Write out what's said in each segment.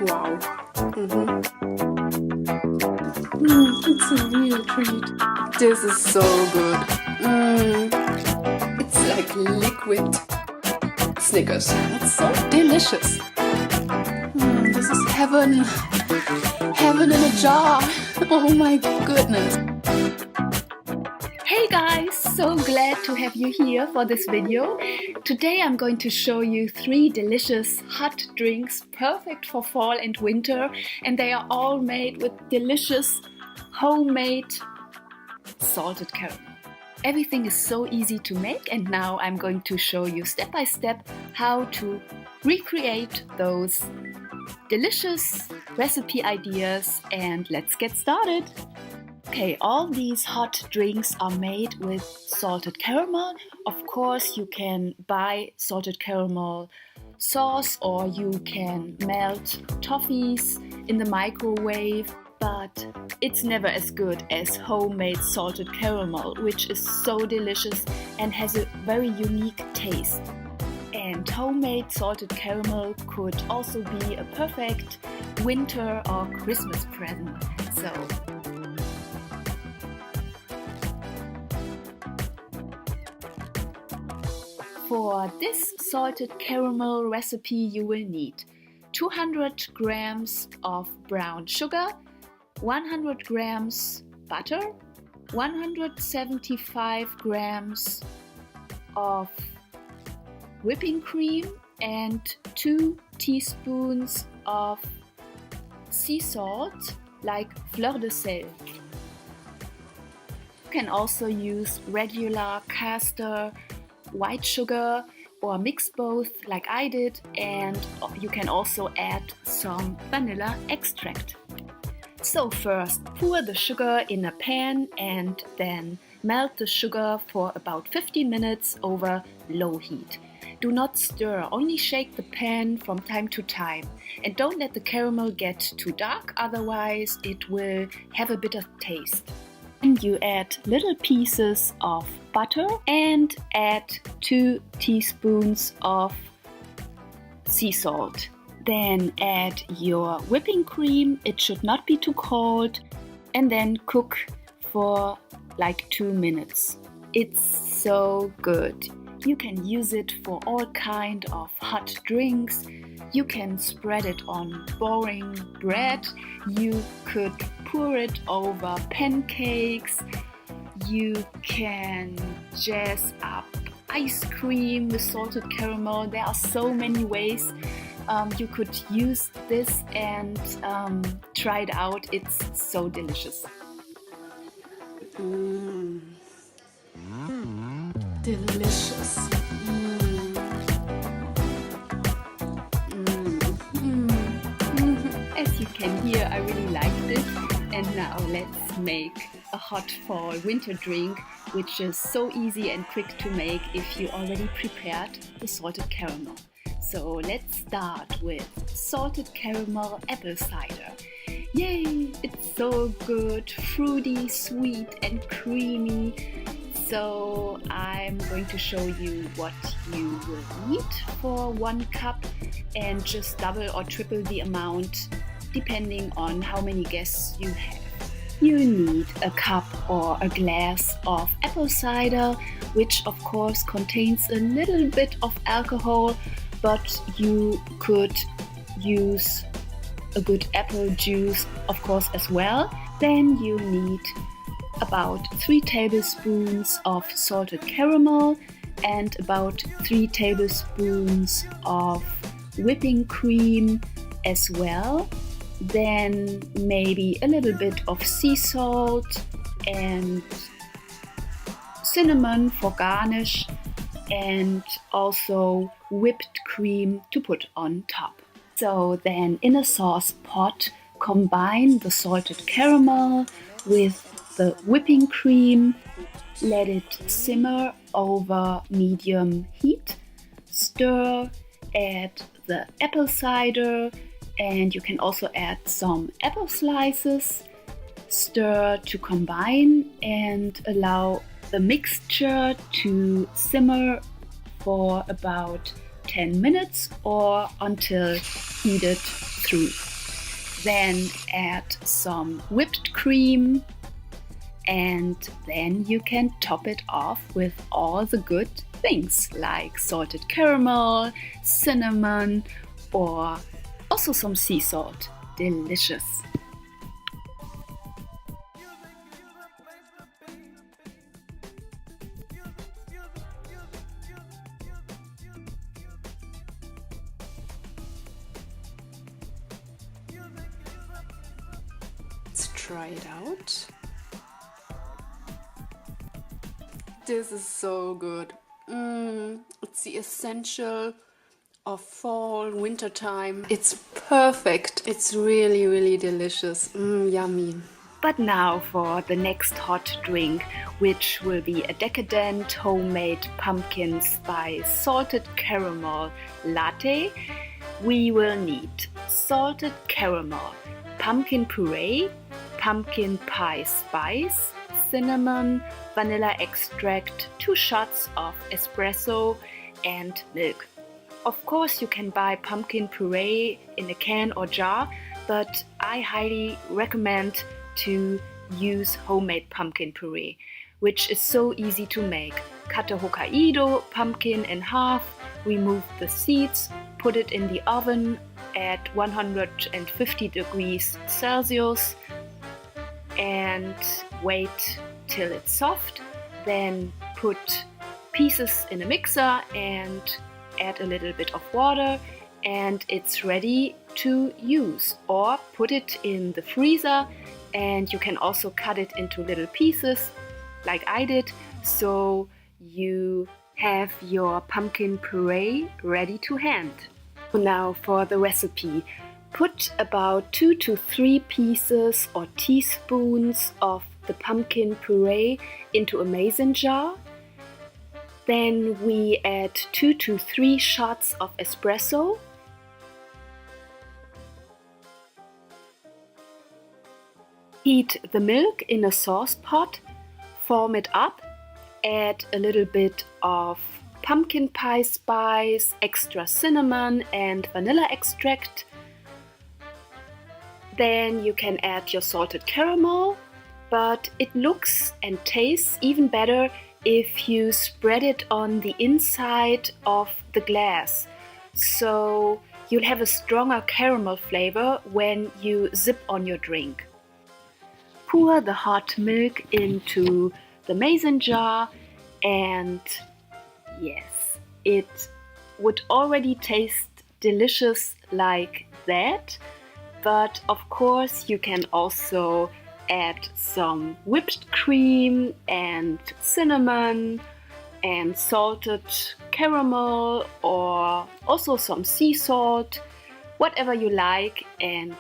Wow. It's a real treat. This is so good. It's like liquid Snickers. It's so delicious. This is heaven. Heaven in a jar. Oh my goodness. Hey guys, so glad to have you here for this video. Today I'm going to show you 3 delicious hot drinks perfect for fall and winter, and they are all made with delicious homemade salted caramel. Everything is so easy to make, and now I'm going to show you step by step how to recreate those delicious recipe ideas, and let's get started. Okay, all these hot drinks are made with salted caramel. Of course, you can buy salted caramel sauce or you can melt toffees in the microwave, but it's never as good as homemade salted caramel, which is so delicious and has a very unique taste. And homemade salted caramel could also be a perfect winter or Christmas present. So for this salted caramel recipe you will need 200 grams of brown sugar, 100 grams butter, 175 grams of whipping cream, and 2 teaspoons of sea salt like fleur de sel. You can also use regular caster white sugar or mix both like I did, and you can also add some vanilla extract. So first pour the sugar in a pan and then melt the sugar for about 15 minutes over low heat. Do not stir, only shake the pan from time to time, and don't let the caramel get too dark, otherwise it will have a bitter taste. And you add little pieces of butter and add 2 teaspoons of sea salt. Then add your whipping cream, it should not be too cold, and then cook for like 2 minutes. It's so good. You can use it for all kind of hot drinks. You can spread it on boring bread. You could pour it over pancakes. You can jazz up ice cream with salted caramel. There are so many ways you could use this, and try it out. It's so delicious. Delicious. As you can hear, I really liked it. And now let's make a hot fall winter drink, which is so easy and quick to make if you already prepared the salted caramel. So let's start with salted caramel apple cider. Yay! It's so good, fruity, sweet and creamy. So I'm going to show you what you will need for 1 cup, and just double or triple the amount depending on how many guests you have. You need a cup or a glass of apple cider, which of course contains a little bit of alcohol, but you could use a good apple juice of course as well. Then you need about 3 tablespoons of salted caramel and about 3 tablespoons of whipping cream as well. Then maybe a little bit of sea salt and cinnamon for garnish, and also whipped cream to put on top. So then in a sauce pot, combine the salted caramel with the whipping cream, let it simmer over medium heat, stir, add the apple cider, and you can also add some apple slices, stir to combine, and allow the mixture to simmer for about 10 minutes or until heated through. Then add some whipped cream, and then you can top it off with all the good things like salted caramel, cinnamon, or also some sea salt. Delicious! Let's try it out. This is so good. It's the essential of fall, winter time. It's perfect. It's really, really delicious. Yummy. But now for the next hot drink, which will be a decadent homemade pumpkin spice salted caramel latte. We will need salted caramel, pumpkin puree, pumpkin pie spice, cinnamon, vanilla extract, 2 shots of espresso, and milk. Of course, you can buy pumpkin puree in a can or jar, but I highly recommend to use homemade pumpkin puree, which is so easy to make. Cut a Hokkaido pumpkin in half, remove the seeds, put it in the oven at 150 degrees Celsius and wait till it's soft. Then put pieces in a mixer and add a little bit of water, and it's ready to use. Or put it in the freezer, and you can also cut it into little pieces like I did, so you have your pumpkin puree ready to hand. Now for the recipe. Put about 2 to 3 pieces or teaspoons of the pumpkin puree into a mason jar. Then we add 2 to 3 shots of espresso. Heat the milk in a sauce pot, form it up, add a little bit of pumpkin pie spice, extra cinnamon and vanilla extract. Then you can add your salted caramel, but it looks and tastes even better if you spread it on the inside of the glass. So you'll have a stronger caramel flavor when you zip on your drink. Pour the hot milk into the mason jar, and yes, it would already taste delicious like that. But of course you can also add some whipped cream and cinnamon and salted caramel, or also some sea salt, whatever you like, and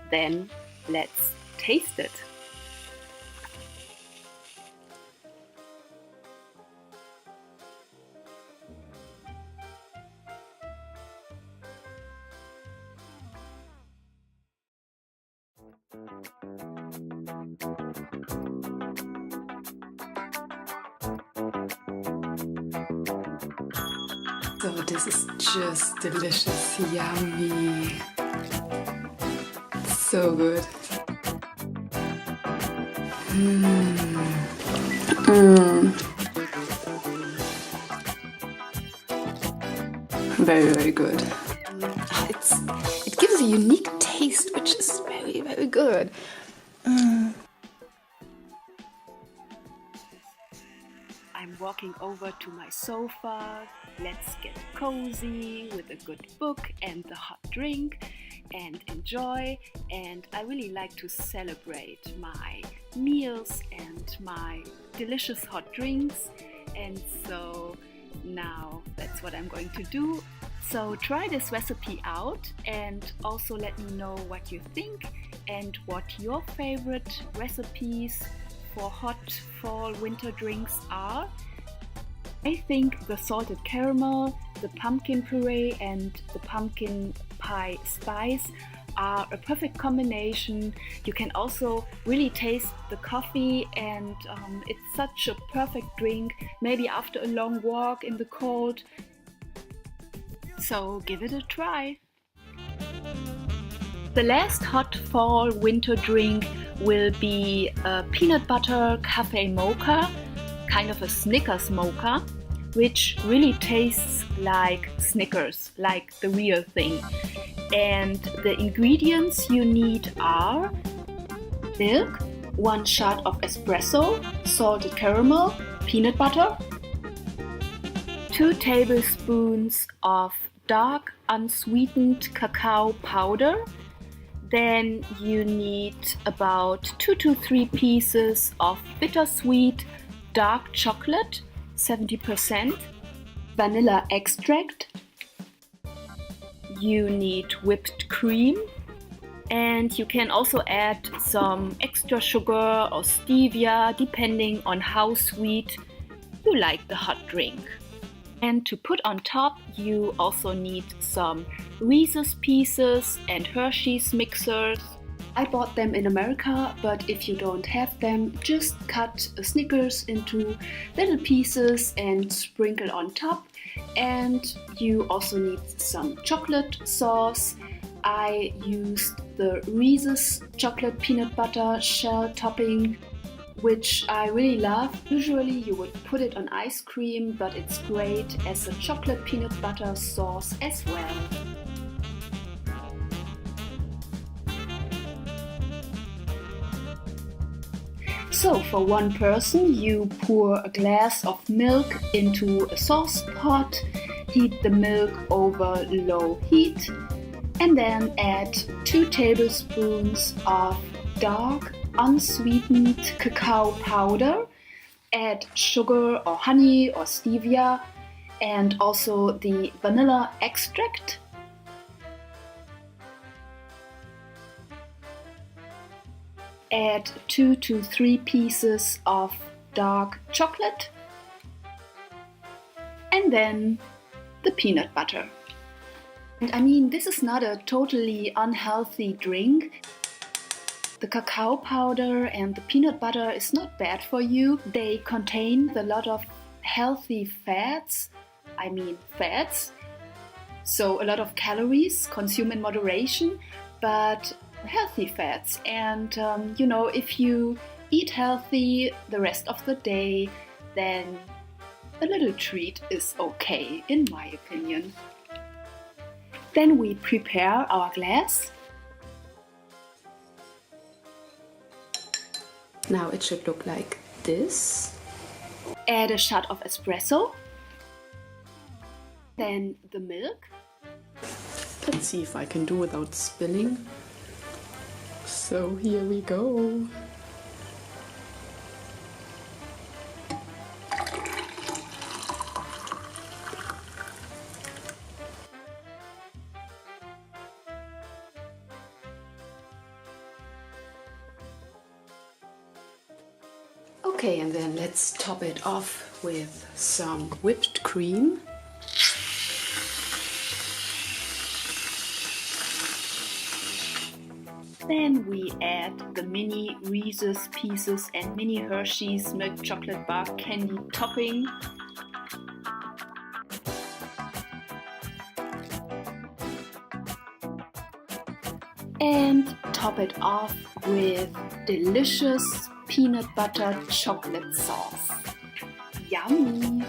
then let's taste it. So this is just delicious, yummy. So good. Very, very good. It gives a unique taste, which is very, very good. I'm walking over to my sofa. Let's get cozy with a good book and the hot drink and enjoy. And I really like to celebrate my meals and my delicious hot drinks. And so now that's what I'm going to do. So try this recipe out and also let me know what you think and what your favorite recipes for hot fall winter drinks are. I think the salted caramel, the pumpkin puree and the pumpkin pie spice are a perfect combination. You can also really taste the coffee, and it's such a perfect drink, maybe after a long walk in the cold. So give it a try. The last hot fall winter drink will be a peanut butter cafe mocha, kind of a Snickers mocha, which really tastes like Snickers, like the real thing. And the ingredients you need are milk, 1 shot of espresso, salted caramel, peanut butter, 2 tablespoons of dark unsweetened cacao powder. Then you need about 2 to 3 pieces of bittersweet dark chocolate, 70%, vanilla extract. You need whipped cream, and you can also add some extra sugar or stevia depending on how sweet you like the hot drink. And to put on top, you also need some Reese's Pieces and Hershey's mixers. I bought them in America, but if you don't have them, just cut a Snickers into little pieces and sprinkle on top. And you also need some chocolate sauce. I used the Reese's chocolate peanut butter shell topping, which I really love. Usually you would put it on ice cream, but it's great as a chocolate peanut butter sauce as well. So for one person, you pour a glass of milk into a sauce pot, heat the milk over low heat, and then add 2 tablespoons of dark unsweetened cacao powder, add sugar or honey or stevia, and also the vanilla extract. Add 2 to 3 pieces of dark chocolate, and then the peanut butter. And I mean, this is not a totally unhealthy drink. The cacao powder and the peanut butter is not bad for you. They contain a lot of healthy fats. I mean fats. So a lot of calories, consume in moderation, but healthy fats. And you know, if you eat healthy the rest of the day, then a little treat is okay, in my opinion. Then we prepare our glass. Now it should look like this. Add a shot of espresso. Then the milk. Let's see if I can do without spilling. So here we go. Okay, and then let's top it off with some whipped cream. Then we add the mini Reese's Pieces and mini Hershey's milk chocolate bar candy topping. And top it off with delicious peanut butter chocolate sauce. Yummy!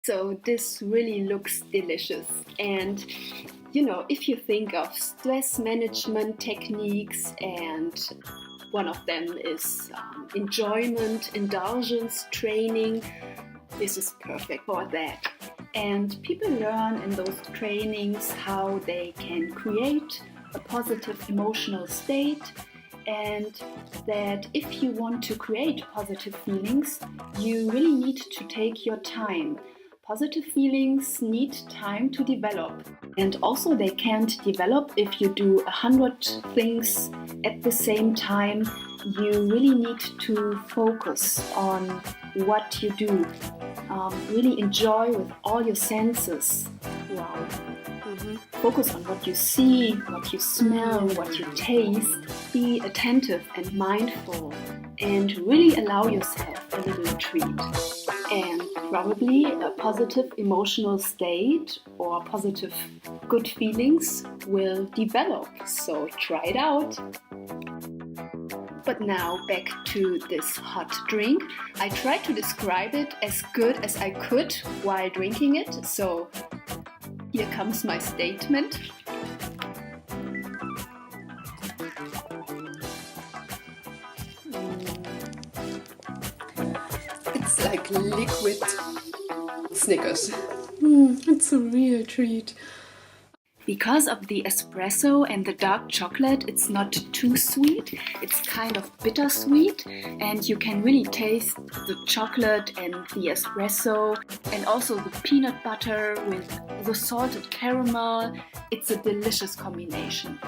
So this really looks delicious, and you know, if you think of stress management techniques, and one of them is enjoyment, indulgence training, this is perfect for that. And people learn in those trainings how they can create a positive emotional state, and that if you want to create positive feelings, you really need to take your time. Positive feelings need time to develop, and also they can't develop if you do 100 things at the same time. You really need to focus on what you do. Really enjoy with all your senses. Wow. Focus on what you see, what you smell, what you taste. Be attentive and mindful and really allow yourself a little treat. And probably a positive emotional state or positive good feelings will develop. So try it out. But now back to this hot drink. I tried to describe it as good as I could while drinking it. So here comes my statement. It's like liquid Snickers. It's a real treat. Because of the espresso and the dark chocolate, it's not too sweet. It's kind of bittersweet, and you can really taste the chocolate and the espresso and also the peanut butter with the salted caramel. It's a delicious combination.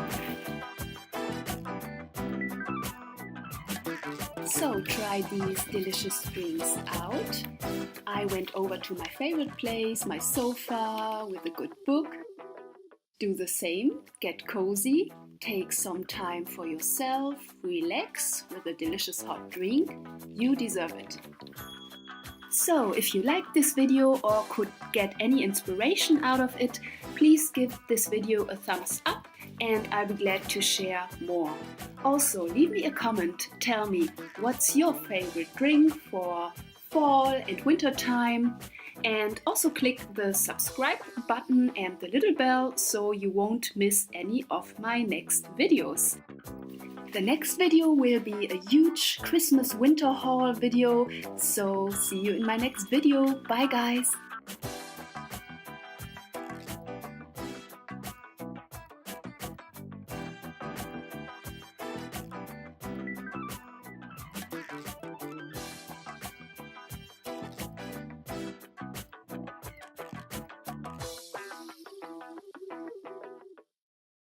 So try these delicious drinks out. I went over to my favorite place, my sofa with a good book. Do the same, get cozy, take some time for yourself, relax with a delicious hot drink. You deserve it. So if you liked this video or could get any inspiration out of it, please give this video a thumbs up and I'll be glad to share more. Also, leave me a comment, tell me what's your favorite drink for fall and winter time. And also click the subscribe button and the little bell so you won't miss any of my next videos. The next video will be a huge Christmas winter haul video, so see you in my next video. Bye guys!